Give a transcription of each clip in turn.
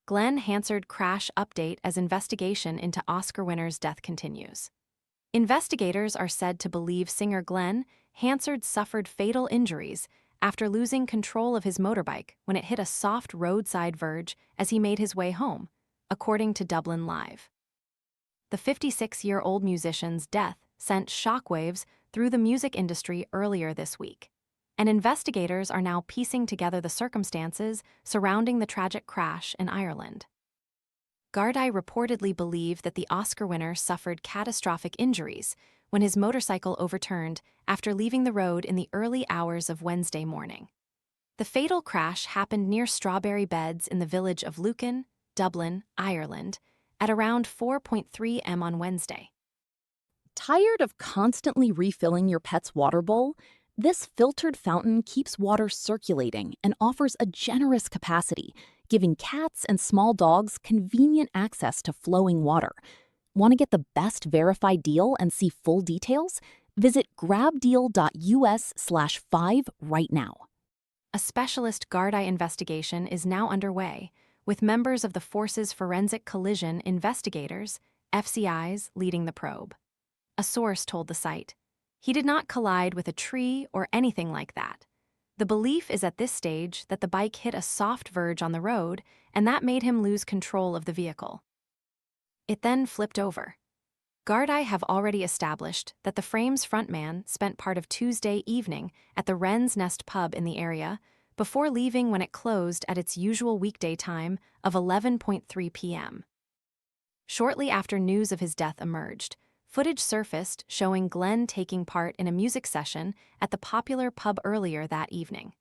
Glen Hansard crash update as investigation into Oscar winner's death continues. Investigators are said to believe singer Glen Hansard suffered fatal injuries after losing control of his motorbike when it hit a soft roadside verge as he made his way home, according to Dublin Live. The 56-year-old musician's death sent shockwaves through the music industry earlier this week, and investigators are now piecing together the circumstances surrounding the tragic crash in Ireland. Gardaí reportedly believe that the Oscar winner suffered catastrophic injuries when his motorcycle overturned after leaving the road in the early hours of Wednesday morning. The fatal crash happened near strawberry beds in the village of Lucan, Dublin, Ireland, at around 4:03 am on Wednesday. Tired of constantly refilling your pet's water bowl? This filtered fountain keeps water circulating and offers a generous capacity, giving cats and small dogs convenient access to flowing water. Want to get the best verified deal and see full details? Visit grabdeal.us/5 right now. A specialist Gardaí investigation is now underway, with members of the force's Forensic Collision Investigators, FCIs, leading the probe. A source told the site, "He did not collide with a tree or anything like that. The belief is at this stage that the bike hit a soft verge on the road, and that made him lose control of the vehicle. It then flipped over." Gardaí have already established that the Frame's frontman spent part of Tuesday evening at the Wren's Nest pub in the area before leaving when it closed at its usual weekday time of 11:03 p.m. Shortly after news of his death emerged, footage surfaced showing Glen taking part in a music session at the popular pub earlier that evening.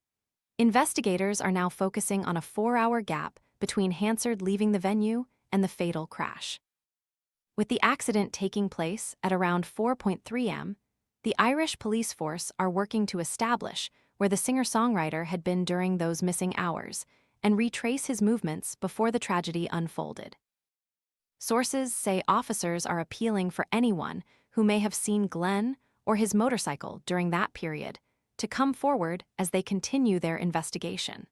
Investigators are now focusing on a 4-hour gap between Hansard leaving the venue and the fatal crash. With the accident taking place at around 4:03 am, the Irish police force are working to establish where the singer-songwriter had been during those missing hours and retrace his movements before the tragedy unfolded. Sources say officers are appealing for anyone who may have seen Glen or his motorcycle during that period to come forward as they continue their investigation.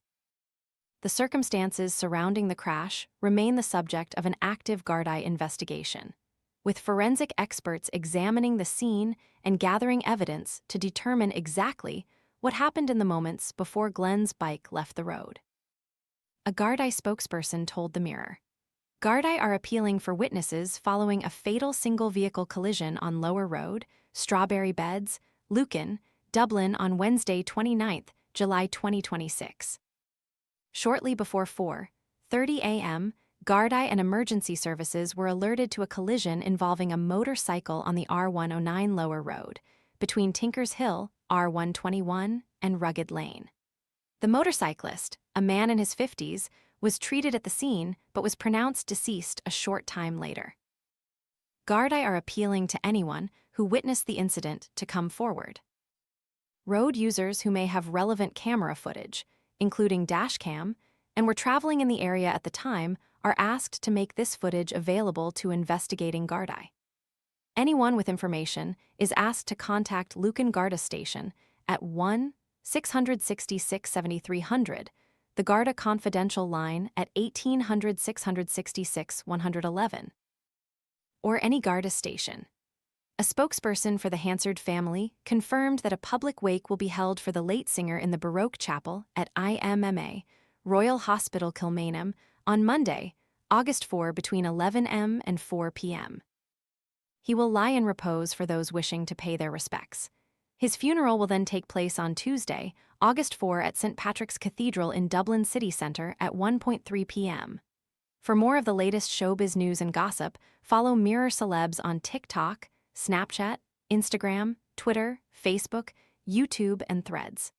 The circumstances surrounding the crash remain the subject of an active Gardaí investigation, with forensic experts examining the scene and gathering evidence to determine exactly what happened in the moments before Glen's bike left the road. A Gardaí spokesperson told the Mirror, "Gardaí are appealing for witnesses following a fatal single-vehicle collision on Lower Road, Strawberry Beds, Lucan, Dublin on Wednesday 29 July 2026. Shortly before 4:30 am, Gardaí and emergency services were alerted to a collision involving a motorcycle on the R109 Lower Road, between Tinkers Hill, R121, and Rugged Lane. The motorcyclist, a man in his 50s, was treated at the scene but was pronounced deceased a short time later. Gardaí are appealing to anyone who witnessed the incident to come forward. Road users who may have relevant camera footage, including dashcam, and were traveling in the area at the time are asked to make this footage available to investigating Gardaí. Anyone with information is asked to contact Lucan Garda Station at 1-666-7300, the Garda Confidential line at 1800-666-111, or any Garda station. A spokesperson for the Hansard family confirmed that a public wake will be held for the late singer in the Baroque Chapel at IMMA, Royal Hospital Kilmainham, on Monday, August 4 between 11 am and 4 p.m. He will lie in repose for those wishing to pay their respects. His funeral will then take place on Tuesday, August 4 at St. Patrick's Cathedral in Dublin City Centre at 1:03 p.m. For more of the latest showbiz news and gossip, follow Mirror Celebs on TikTok, Snapchat, Instagram, Twitter, Facebook, YouTube, and Threads.